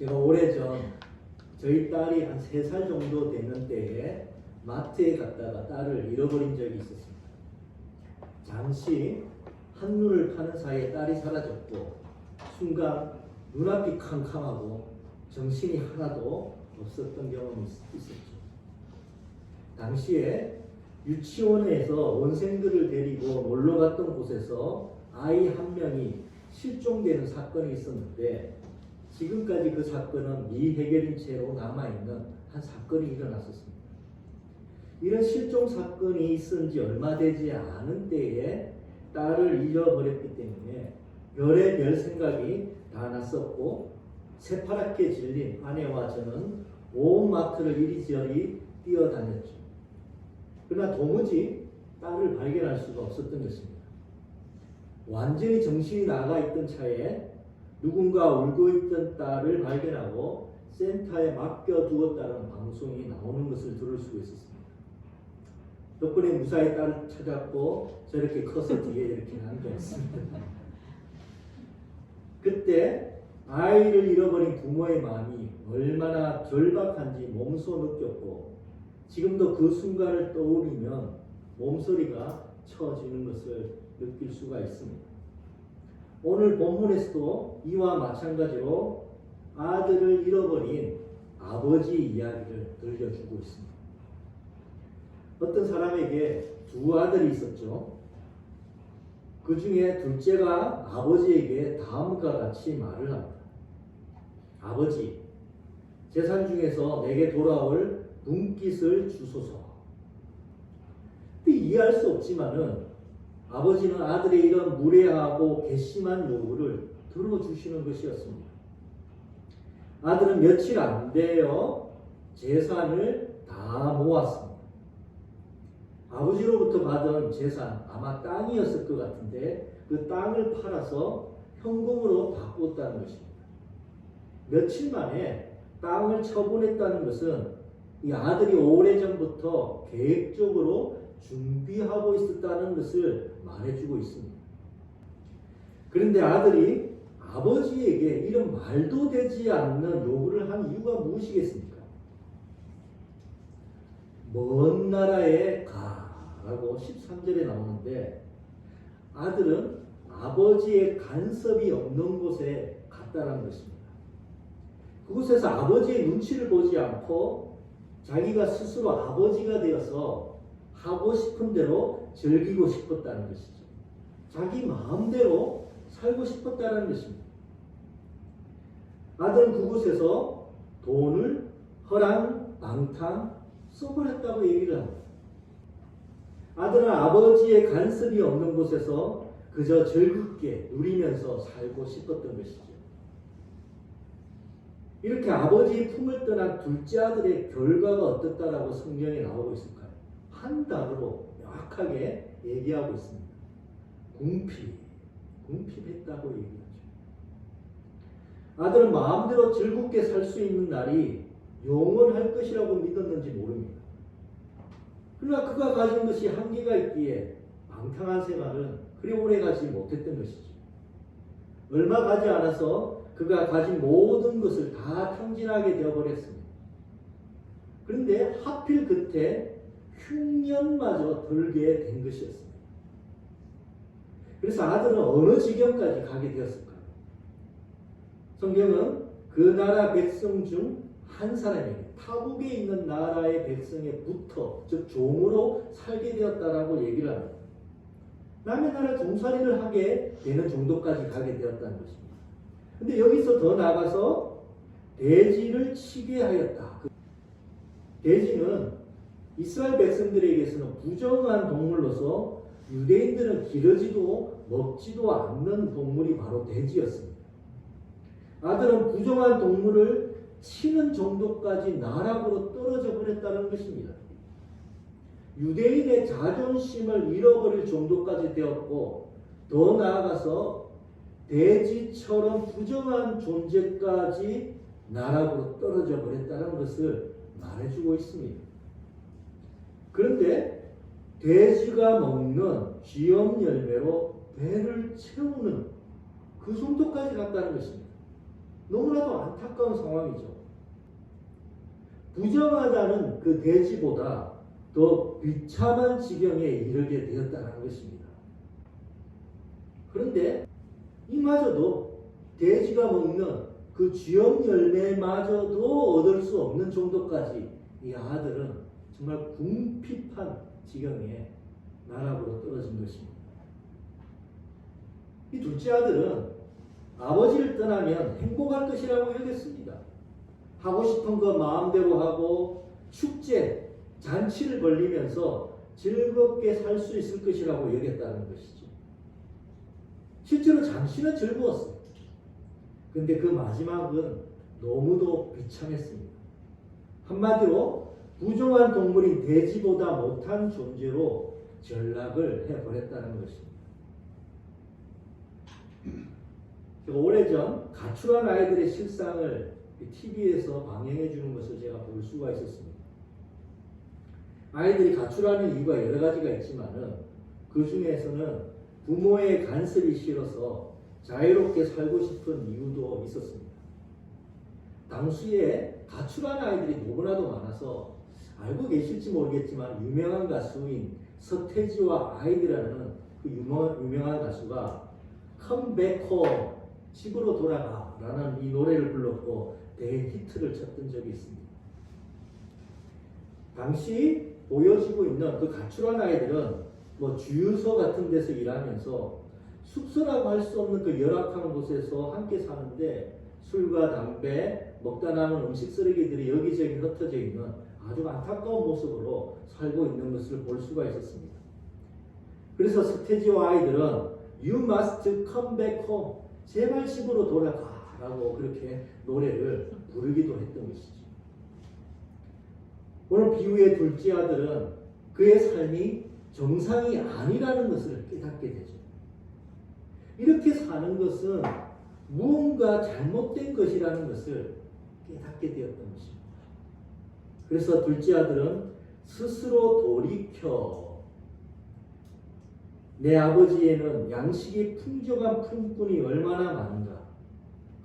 제가 오래전 저희 딸이 한 3살 정도 되는 때에 마트에 갔다가 딸을 잃어버린 적이 있었습니다. 잠시 한눈을 파는 사이에 딸이 사라졌고 순간 눈앞이 캄캄하고 정신이 하나도 없었던 경험이 있었죠. 당시에 유치원에서 원생들을 데리고 놀러 갔던 곳에서 아이 한 명이 실종되는 사건이 있었는데 지금까지 그 사건은 미해결인 채로 남아있는 한 사건이 일어났었습니다. 이런 실종 사건이 있은 지 얼마 되지 않은 때에 딸을 잃어버렸기 때문에 별의별 생각이 다 났었고 새파랗게 질린 아내와 저는 온 마트를 이리저리 뛰어다녔죠. 그러나 도무지 딸을 발견할 수가 없었던 것입니다. 완전히 정신이 나가 있던 차에 누군가 울고 있던 딸을 발견하고 센터에 맡겨두었다는 방송이 나오는 것을 들을 수가 있었습니다. 덕분에 무사히 딸을 찾았고 저렇게 커서 뒤에 이렇게 남겨있습니다. 그때 아이를 잃어버린 부모의 마음이 얼마나 절박한지 몸소 느꼈고 지금도 그 순간을 떠올리면 몸소리가 쳐지는 것을 느낄 수가 있습니다. 오늘 본문에서도 이와 마찬가지로 아들을 잃어버린 아버지 이야기를 들려주고 있습니다. 어떤 사람에게 2 아들이 있었죠. 그 중에 둘째가 아버지에게 다음과 같이 말을 합니다. 아버지, 재산 중에서 내게 돌아올 눈깃을 주소서. 이해할 수 없지만은 아버지는 아들의 이런 무례하고 괘씸한 요구를 들어주시는 것이었습니다. 아들은 며칠 안 되어 재산을 다 모았습니다. 아버지로부터 받은 재산, 아마 땅이었을 것 같은데 그 땅을 팔아서 현금으로 바꾸었다는 것입니다. 며칠 만에 땅을 처분했다는 것은 이 아들이 오래전부터 계획적으로 준비하고 있었다는 것을 말해주고 있습니다. 그런데 아들이 아버지에게 이런 말도 되지 않는 요구를 한 이유가 무엇이겠습니까? 먼 나라에 가라고 13절에 나오는데 아들은 아버지의 간섭이 없는 곳에 갔다는 것입니다. 그곳에서 아버지의 눈치를 보지 않고 자기가 스스로 아버지가 되어서 하고 싶은 대로 즐기고 싶었다는 것이죠. 자기 마음대로 살고 싶었다는 것입니다. 아들은 그곳에서 돈을 허랑방탕 써버렸다고 얘기를 합니다. 아들은 아버지의 간섭이 없는 곳에서 그저 즐겁게 누리면서 살고 싶었던 것이죠. 이렇게 아버지의 품을 떠난 둘째 아들의 결과가 어떻다라고 성경에 나오고 있을까요? 한 단어로 명확하게 얘기하고 있습니다. 궁핍했다고 얘기하죠. 아들은 마음대로 즐겁게 살 수 있는 날이 영원할 것이라고 믿었는지 모릅니다. 그러나 그가 가진 것이 한계가 있기에 방탕한 생활은 그리 오래 가지 못했던 것이죠. 얼마 가지 않아서 그가 가진 모든 것을 다 탕진하게 되어버렸습니다. 그런데 하필 그때 흉년마저 들게 된 것이었습니다. 그래서 아들은 어느 지경까지 가게 되었을까요? 성경은 그 나라 백성 중 한 사람에게 타국에 있는 나라의 백성에 붙어 즉 종으로 살게 되었다라고 얘기를 합니다. 남의 나라 종살이를 하게 되는 정도까지 가게 되었다는 것입니다. 근데 여기서 더 나아가서 돼지를 치게 하였다. 돼지는 이스라엘 백성들에게서는 부정한 동물로서 유대인들은 기르지도 먹지도 않는 동물이 바로 돼지였습니다. 아들은 부정한 동물을 치는 정도까지 나락으로 떨어져 버렸다는 것입니다. 유대인의 자존심을 잃어버릴 정도까지 되었고 더 나아가서 돼지처럼 부정한 존재까지 나락으로 떨어져 버렸다는 것을 말해주고 있습니다. 그런데 돼지가 먹는 쥐염 열매로 배를 채우는 그 정도까지 갔다는 것입니다. 너무나도 안타까운 상황이죠. 부정하다는 그 대지보다 더 비참한 지경에 이르게 되었다는 것입니다. 그런데 이마저도 돼지가 먹는 그 쥐염 열매마저도 얻을 수 없는 정도까지 이 아들은 정말 궁핍한 지경에 나락으로 떨어진 것입니다. 이 둘째 아들은 아버지를 떠나면 행복할 것이라고 여겼습니다. 하고 싶은 거 마음대로 하고 축제, 잔치를 벌리면서 즐겁게 살 수 있을 것이라고 여겼다는 것이죠. 실제로 잠시는 즐거웠어요. 근데 그 마지막은 너무도 비참했습니다. 한마디로 부정한 동물인 돼지보다 못한 존재로 전락을 해버렸다는 것입니다. 제가 오래전 가출한 아이들의 실상을 TV에서 방영해 주는 것을 제가 볼 수가 있었습니다. 아이들이 가출하는 이유가 여러 가지가 있지만은 그 중에서는 부모의 간섭이 싫어서 자유롭게 살고 싶은 이유도 있었습니다. 당시에 가출한 아이들이 너무나도 많아서 알고 계실지 모르겠지만 유명한 가수인 서태지와 아이들이라는 그 유명한 가수가 컴백홈 집으로 돌아가 라는 이 노래를 불렀고 대히트를 쳤던 적이 있습니다. 당시 보여지고 있는 그 가출한 아이들은 뭐 주유소 같은 데서 일하면서 숙소라고 할 수 없는 그 열악한 곳에서 함께 사는데 술과 담배, 먹다 남은 음식 쓰레기들이 여기저기 흩어져 있는 아주 안타까운 모습으로 살고 있는 것을 볼 수가 있었습니다. 그래서 서태지와 아이들은 You must come back home. 제발 집으로 돌아가라고 그렇게 노래를 부르기도 했던 것이죠. 오늘 비유의 둘째 아들은 그의 삶이 정상이 아니라는 것을 깨닫게 되죠. 이렇게 사는 것은 무언가 잘못된 것이라는 것을 깨닫게 되었던 것입니다. 그래서 둘째 아들은 스스로 돌이켜 내 아버지에는 양식이 풍족한 품꾼이 얼마나 많은가.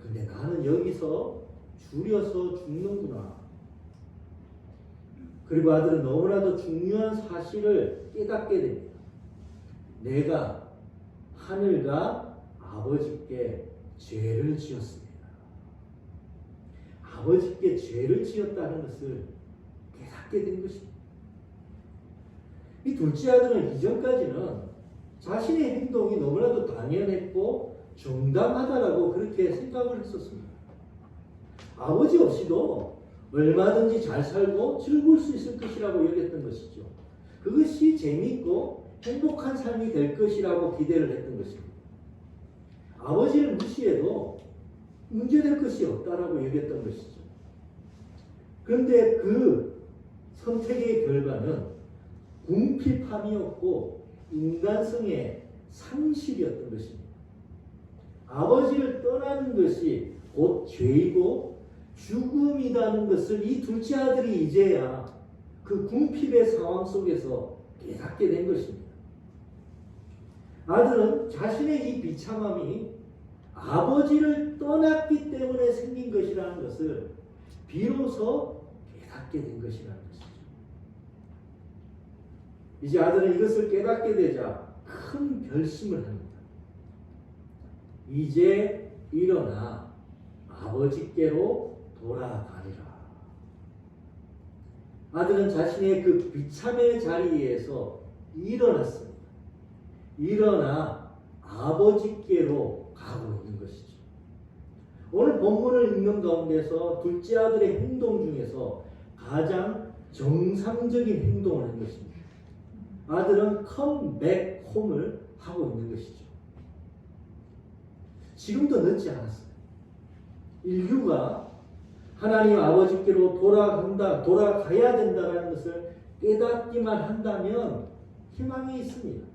근데 나는 여기서 줄여서 죽는구나. 그리고 아들은 너무나도 중요한 사실을 깨닫게 됩니다. 내가 하늘과 아버지께 죄를 지었습니다. 아버지께 죄를 지었다는 것을 깨닫게 된 것입니다. 이 둘째 아들은 이전까지는 자신의 행동이 너무나도 당연했고 정당하다라고 그렇게 생각을 했었습니다. 아버지 없이도 얼마든지 잘 살고 즐거울 수 있을 것이라고 여겼던 것이죠. 그것이 재미있고 행복한 삶이 될 것이라고 기대를 했던 것입니다. 아버지를 무시해도 문제될 것이 없다라고 여겼던 것이죠. 그런데 그 선택의 결과는 궁핍함이었고 인간성의 상실이었던 것입니다. 아버지를 떠나는 것이 곧 죄이고 죽음이라는 것을 이 둘째 아들이 이제야 그 궁핍의 상황 속에서 깨닫게 된 것입니다. 아들은 자신의 이 비참함이 아버지를 떠났기 때문에 생긴 것이라는 것을 비로소 깨닫게 된 것이라는 것이죠. 이제 아들은 이것을 깨닫게 되자 큰 결심을 합니다. 이제 일어나 아버지께로 돌아가리라. 아들은 자신의 그 비참의 자리에서 일어났습니다. 일어나 아버지께로 가고 있는 것이죠. 오늘 본문을 읽는 가운데서 둘째 아들의 행동 중에서 가장 정상적인 행동을 한 것입니다. 아들은 come back home을 하고 있는 것이죠. 지금도 늦지 않았어요. 인류가 하나님 아버지께로 돌아가야 된다는 것을 깨닫기만 한다면 희망이 있습니다.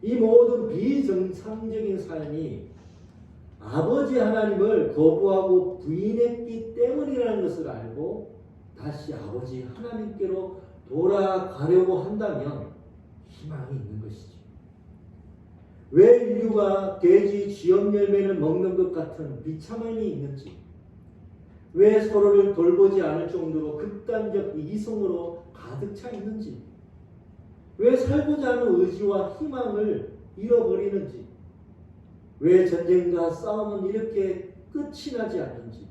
이 모든 비정상적인 삶이 아버지 하나님을 거부하고 부인했기 때문이라는 것을 알고 다시 아버지 하나님께로 돌아가려고 한다면 희망이 있는 것이죠. 왜 인류가 돼지 쥐염 열매를 먹는 것 같은 비참함이 있는지, 왜 서로를 돌보지 않을 정도로 극단적 이성으로 가득 차 있는지, 왜 살고자 하는 의지와 희망을 잃어버리는지, 왜 전쟁과 싸움은 이렇게 끝이 나지 않는지,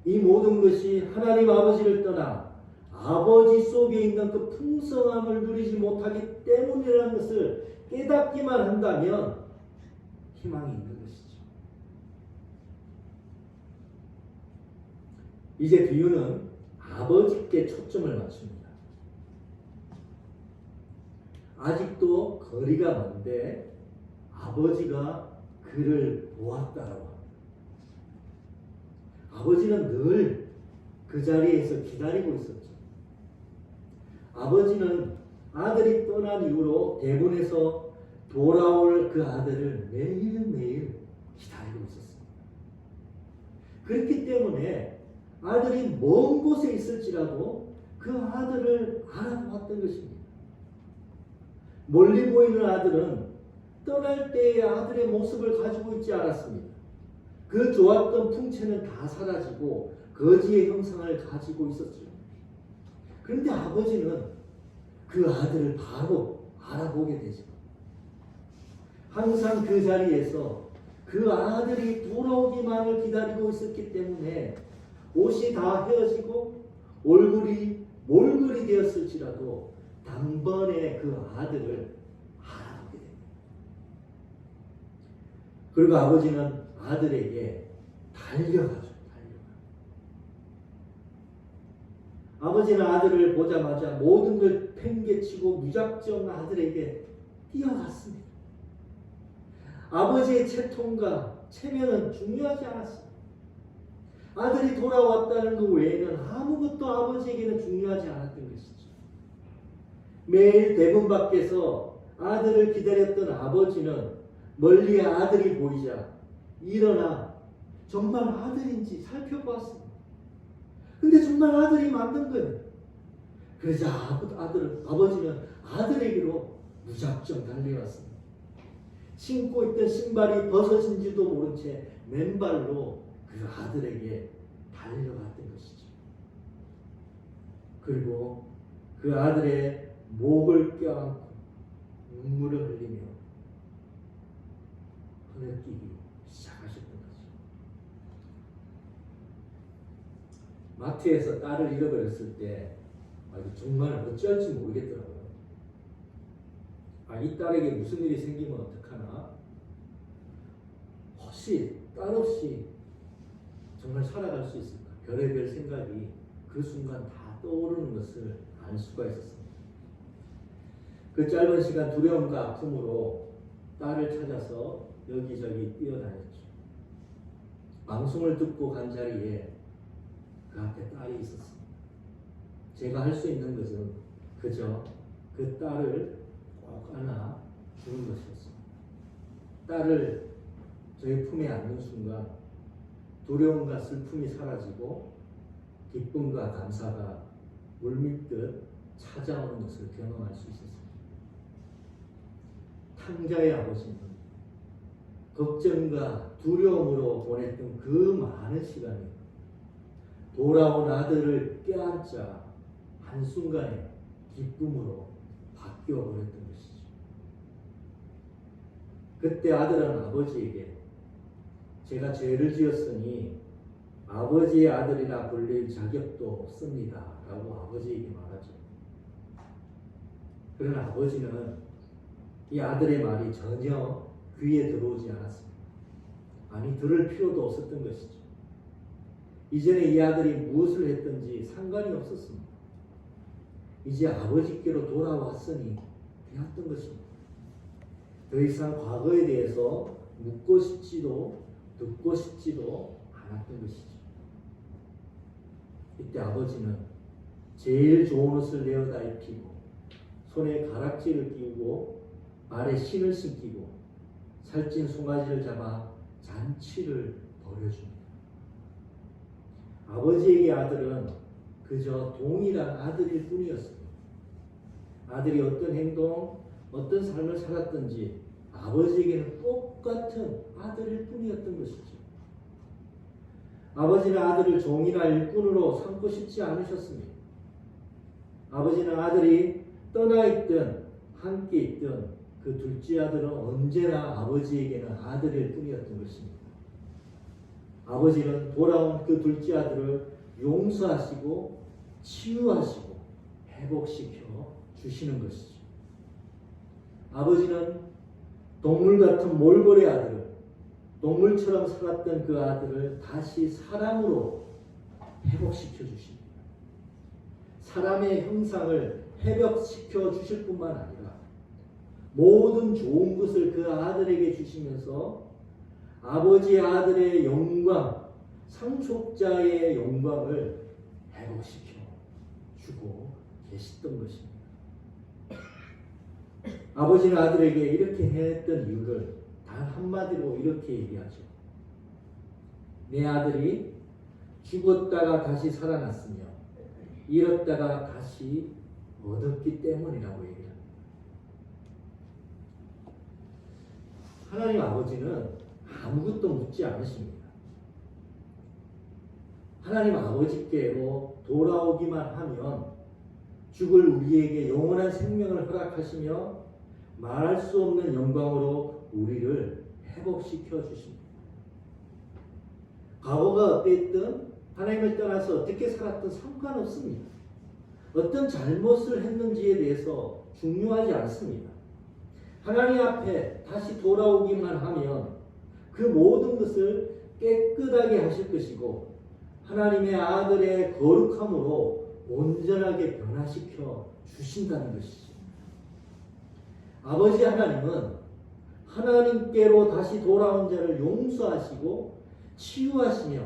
이 모든 것이 하나님 아버지를 떠나 아버지 속에 있는 그 풍성함을 누리지 못하기 때문이라는 것을 깨닫기만 한다면 희망이 있는 것이죠. 이제 비유는 아버지께 초점을 맞춥니다. 아직도 거리가 먼데 아버지가 그를 보았다라고 합니다. 아버지는 늘 그 자리에서 기다리고 있었죠. 아버지는 아들이 떠난 이후로 대본에서 돌아올 그 아들을 매일매일 기다리고 있었습니다. 그렇기 때문에 아들이 먼 곳에 있을지라도 그 아들을 알아보았던 것입니다. 멀리 보이는 아들은 떠날 때의 아들의 모습을 가지고 있지 않았습니다. 그 좋았던 풍채는 다 사라지고 거지의 형상을 가지고 있었죠. 그런데 아버지는 그 아들을 바로 알아보게 되죠. 항상 그 자리에서 그 아들이 돌아오기만을 기다리고 있었기 때문에 옷이 다 헤어지고 얼굴이 몰골이 되었을지라도 단번에 그 아들을 알아보게 됩니다. 그리고 아버지는 아들에게 달려가죠. 아버지는 아들을 보자마자 모든 걸 팽개치고 무작정 아들에게 뛰어갔습니다. 아버지의 채통과 체면은 중요하지 않았습니다. 아들이 돌아왔다는 것 외에는 아무것도 아버지에게는 중요하지 않았던 것이죠. 매일 대문 밖에서 아들을 기다렸던 아버지는 멀리 아들이 보이자 일어나 정말 아들인지 살펴보았습니다. 근데 정말 아들이 맞는 거예요. 그러자 아버지는 아들에게로 무작정 달려왔습니다. 신고 있던 신발이 벗어진지도 모른 채 맨발로 그 아들에게 달려갔던 것이죠. 그리고 그 아들의 목을 껴안고 눈물을 흘리며 흐느끼기 시작하셨던 거죠. 마트에서 딸을 잃어버렸을 때 정말 어찌할지 모르겠더라고요. 이 딸에게 무슨 일이 생기면 어떡하나? 혹시 딸 없이 정말 살아갈 수 있을까? 별의별 생각이 그 순간 다 떠오르는 것을 알 수가 있었습니다. 그 짧은 시간 두려움과 아픔으로 딸을 찾아서 여기저기 뛰어다녔죠. 방송을 듣고 간 자리에 그 앞에 딸이 있었습니다. 제가 할 수 있는 것은 그저 그 딸을 꼭 안아 주는 것이었습니다. 딸을 저희 품에 안는 순간 두려움과 슬픔이 사라지고 기쁨과 감사가 물밀듯 찾아오는 것을 경험할 수 있었습니다. 탕자의 아버지는 걱정과 두려움으로 보냈던 그 많은 시간이 돌아온 아들을 껴안자 한순간에 기쁨으로 바뀌어 버렸던 것이죠. 그때 아들은 아버지에게 제가 죄를 지었으니 아버지의 아들이라 불릴 자격도 없습니다 라고 아버지에게 말하죠. 그러나 아버지는 이 아들의 말이 전혀 귀에 들어오지 않았습니다. 아니, 들을 필요도 없었던 것이죠. 이전에 이 아들이 무엇을 했든지 상관이 없었습니다. 이제 아버지께로 돌아왔으니 되었던 것입니다. 더 이상 과거에 대해서 묻고 싶지도 듣고 싶지도 않았던 것이죠. 이때 아버지는 제일 좋은 옷을 내어다 입히고 손에 가락지를 끼우고 발에 신을 신기고 살찐 송아지를 잡아 잔치를 벌여줍니다. 아버지에게 아들은 그저 동일한 아들일 뿐이었습니다. 아들이 어떤 행동, 어떤 삶을 살았든지 아버지에게는 똑같은 아들일 뿐이었던 것이죠. 아버지는 아들을 종이나 일꾼으로 삼고 싶지 않으셨습니다. 아버지는 아들이 떠나 있든 함께 있든 그 둘째 아들은 언제나 아버지에게는 아들일 뿐이었던 것입니다. 아버지는 돌아온 그 둘째 아들을 용서하시고 치유하시고 회복시켜 주시는 것이죠. 아버지는 동물 같은 몰골의 아들을, 동물처럼 살았던 그 아들을 다시 사람으로 회복시켜 주십니다. 사람의 형상을 회복시켜 주실 뿐만 아니라 모든 좋은 것을 그 아들에게 주시면서 아버지의 아들의 영광, 상속자의 영광을 회복시켜 주고 계셨던 것입니다. 아버지는 아들에게 이렇게 했던 이유를 단 한마디로 이렇게 얘기하죠. 내 아들이 죽었다가 다시 살아났으며 잃었다가 다시 얻었기 때문이라고 얘기합니다. 하나님 아버지는 아무것도 묻지 않으십니다. 하나님 아버지께로 돌아오기만 하면 죽을 우리에게 영원한 생명을 허락하시며 말할 수 없는 영광으로 우리를 회복시켜 주십니다. 과거가 어땠든 하나님을 떠나서 어떻게 살았든 상관없습니다. 어떤 잘못을 했는지에 대해서 중요하지 않습니다. 하나님 앞에 다시 돌아오기만 하면 그 모든 것을 깨끗하게 하실 것이고 하나님의 아들의 거룩함으로 온전하게 변화시켜 주신다는 것이죠. 아버지 하나님은 하나님께로 다시 돌아온 자를 용서하시고 치유하시며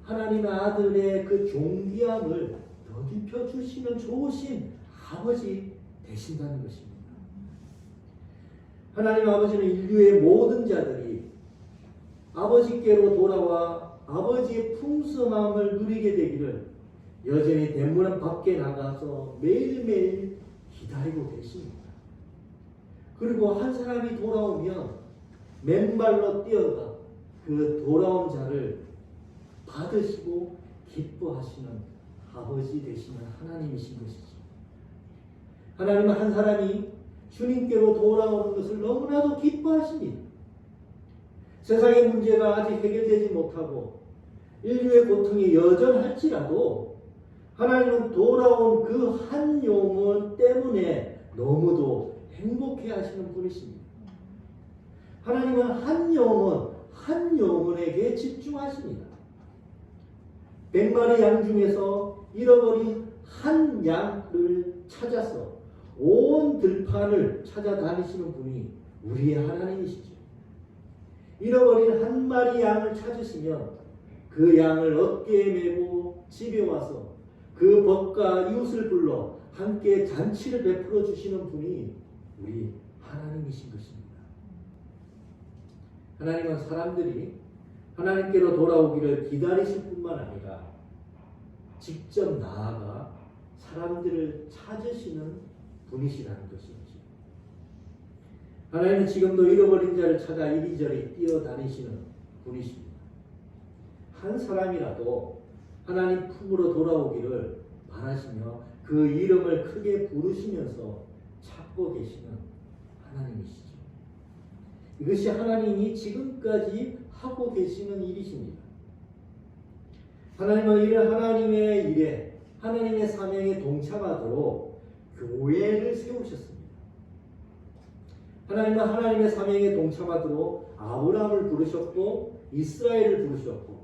하나님의 아들의 그 존귀함을 더딥혀 주시는 좋으신 아버지 되신다는 것입니다. 하나님 아버지는 인류의 모든 자들이 아버지께로 돌아와 아버지의 풍성함을 누리게 되기를 여전히 대문 밖에 나가서 매일매일 기다리고 계십니다. 그리고 한 사람이 돌아오면 맨발로 뛰어가 그 돌아온 자를 받으시고 기뻐하시는 아버지 되시는 하나님이신 것이죠. 하나님은 한 사람이 주님께로 돌아오는 것을 너무나도 기뻐하십니다. 세상의 문제가 아직 해결되지 못하고 인류의 고통이 여전할지라도 하나님은 돌아온 그 한 영혼 때문에 너무도 행복해 하시는 분이십니다. 하나님은 한 영혼에게 집중하십니다. 100마리 양 중에서 잃어버린 한 양을 찾아서 온 들판을 찾아다니시는 분이 우리의 하나님이시죠. 잃어버린 한 마리 양을 찾으시면 그 양을 어깨에 메고 집에 와서 그 벗과 이웃을 불러 함께 잔치를 베풀어 주시는 분이 우리 하나님이신 것입니다. 하나님은 사람들이 하나님께로 돌아오기를 기다리실 뿐만 아니라 직접 나아가 사람들을 찾으시는 분이시라는 것이죠. 하나님은 지금도 잃어버린 자를 찾아 이리저리 뛰어다니시는 분이십니다. 한 사람이라도 하나님 품으로 돌아오기를 바라시며 그 이름을 크게 부르시면서 찾고 계시는 하나님이시죠. 이것이 하나님이 지금까지 하고 계시는 일이십니다. 하나님은 이런 하나님의 일에 하나님의 사명에 동참하도록 교회를 세우셨습니다. 하나님은 하나님의 사명에 동참하도록 아브라함을 부르셨고 이스라엘을 부르셨고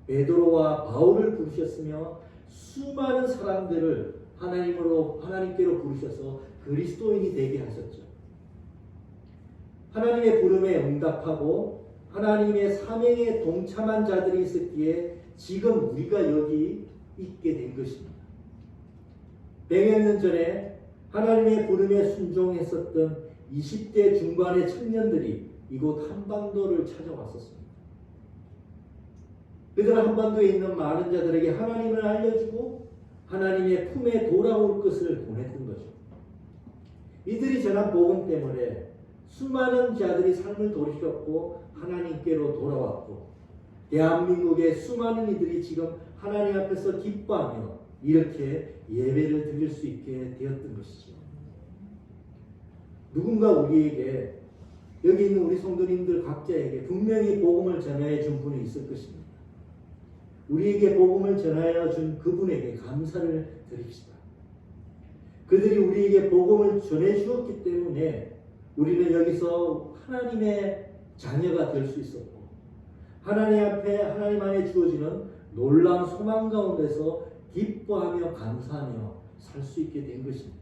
베드로와 바울을 부르셨으며 수많은 사람들을 하나님께로 부르셔서 그리스도인이 되게 하셨죠. 하나님의 부름에 응답하고 하나님의 사명에 동참한 자들이 있었기에 지금 우리가 여기 있게 된 것입니다. 100여 년 전에 하나님의 부름에 순종했었던 20대 중반의 청년들이 이곳 한반도를 찾아왔었습니다. 그들은 한반도에 있는 많은 자들에게 하나님을 알려주고 하나님의 품에 돌아올 것을 보냈던 거죠. 이들이 전한 복음 때문에 수많은 자들이 삶을 돌이켰고 하나님께로 돌아왔고 대한민국의 수많은 이들이 지금 하나님 앞에서 기뻐하며 이렇게 예배를 드릴 수 있게 되었던 것이죠. 누군가 우리에게 여기 있는 우리 성도님들 각자에게 분명히 복음을 전하여 준 분이 있을 것입니다. 우리에게 복음을 전하여 준 그분에게 감사를 드립시다. 그들이 우리에게 복음을 전해 주었기 때문에 우리는 여기서 하나님의 자녀가 될 수 있었고 하나님 앞에 하나님 안에 주어지는 놀라운 소망 가운데서 기뻐하며 감사하며 살 수 있게 된 것입니다.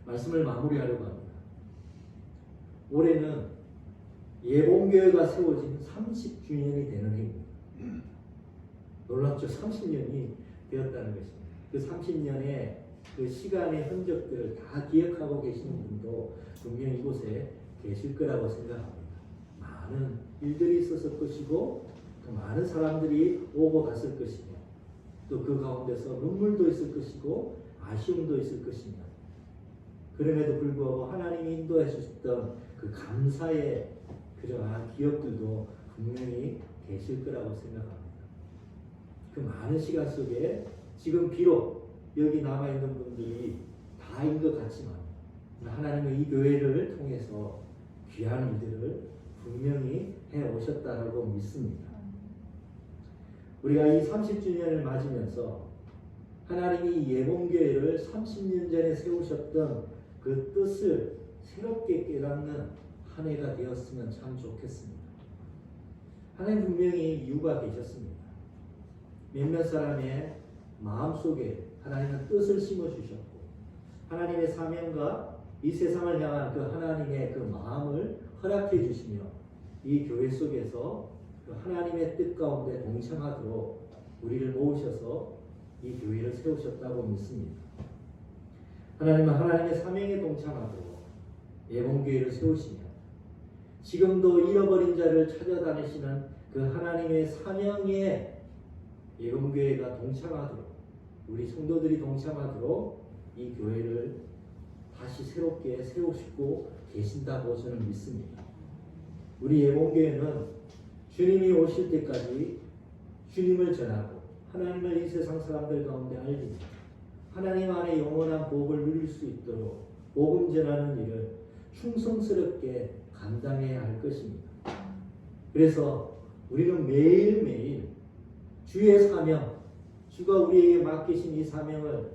말씀을 마무리하려고 합니다. 올해는 예봉교회가 세워진 30주년이 되는 해입니다. 놀랍죠? 30년이 되었다는 것입니다. 그 30년의 그 시간의 흔적들을 다 기억하고 계시는 분도 분명히 이곳에 계실 거라고 생각합니다. 많은 일들이 있었을 것이고 또 많은 사람들이 오고 갔을 것이며 또 그 가운데서 눈물도 있을 것이고 아쉬움도 있을 것이며 그럼에도 불구하고 하나님이 인도해 주셨던 그 감사의 그러한 기억들도 분명히 계실 거라고 생각합니다. 그 많은 시간 속에 지금 비록 여기 남아있는 분들이 다인 것 같지만 하나님은 이 교회를 통해서 귀한 일들을 분명히 해오셨다고 믿습니다. 우리가 이 30주년을 맞으면서 하나님이 예봉교회를 30년 전에 세우셨던 그 뜻을 새롭게 깨닫는 한 해가 되었으면 참 좋겠습니다. 하나님 분명히 이유가 계셨습니다. 몇몇 사람의 마음속에 하나님은 뜻을 심어주셨고 하나님의 사명과 이 세상을 향한 그 하나님의 그 마음을 허락해 주시며 이 교회 속에서 그 하나님의 뜻 가운데 동참하도록 우리를 모으셔서 이 교회를 세우셨다고 믿습니다. 하나님은 하나님의 사명에 동참하도록 예봉교회를 세우시며 지금도 잃어버린 자를 찾아다니시는 그 하나님의 사명에 예봉교회가 동참하도록 우리 성도들이 동참하도록 이 교회를 다시 새롭게 세우시고 계신다고 저는 믿습니다. 우리 예봉교회는 주님이 오실 때까지 주님을 전하고 하나님을 이 세상 사람들 가운데 알리며 하나님 안에 영원한 복을 누릴 수 있도록 복음 전하는 일을 충성스럽게 감당해야 할 것입니다. 그래서 우리는 매일매일 주의 사명, 주가 우리에게 맡기신 이 사명을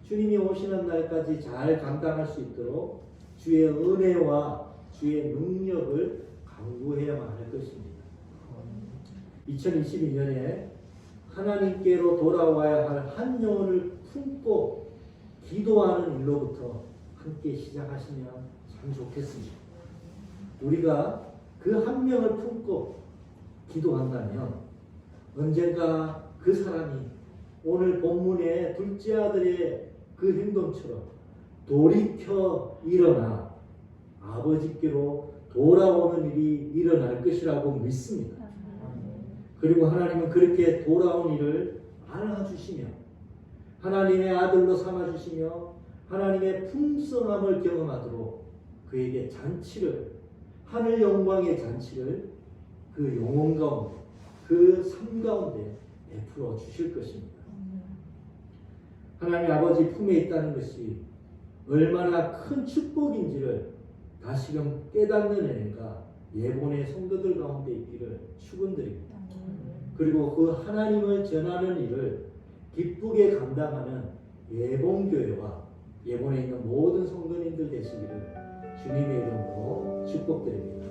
주님이 오시는 날까지 잘 감당할 수 있도록 주의 은혜와 주의 능력을 강구해야만 할 것입니다. 2022년에 하나님께로 돌아와야 할 한 영혼을 품고 기도하는 일로부터 함께 시작하시면 참 좋겠습니다. 우리가 그 한 명을 품고 기도한다면 언젠가 그 사람이 오늘 본문의 둘째 아들의 그 행동처럼 돌이켜 일어나 아버지께로 돌아오는 일이 일어날 것이라고 믿습니다. 그리고 하나님은 그렇게 돌아온 일을 안아주시며 하나님의 아들로 삼아주시며 하나님의 풍성함을 경험하도록 그에게 잔치를 하늘 영광의 잔치를 그 영혼 가운데 그 삶 가운데 베풀어 주실 것입니다. 하나님 아버지 품에 있다는 것이 얼마나 큰 축복인지를 다시금 깨닫는 은혜가 예본의 성도들 가운데 있기를 축원드립니다. 그리고 그 하나님을 전하는 일을 기쁘게 감당하는 예본교회와 예본에 있는 모든 성도님들 되시기를 주님의 이름으로 축복드립니다.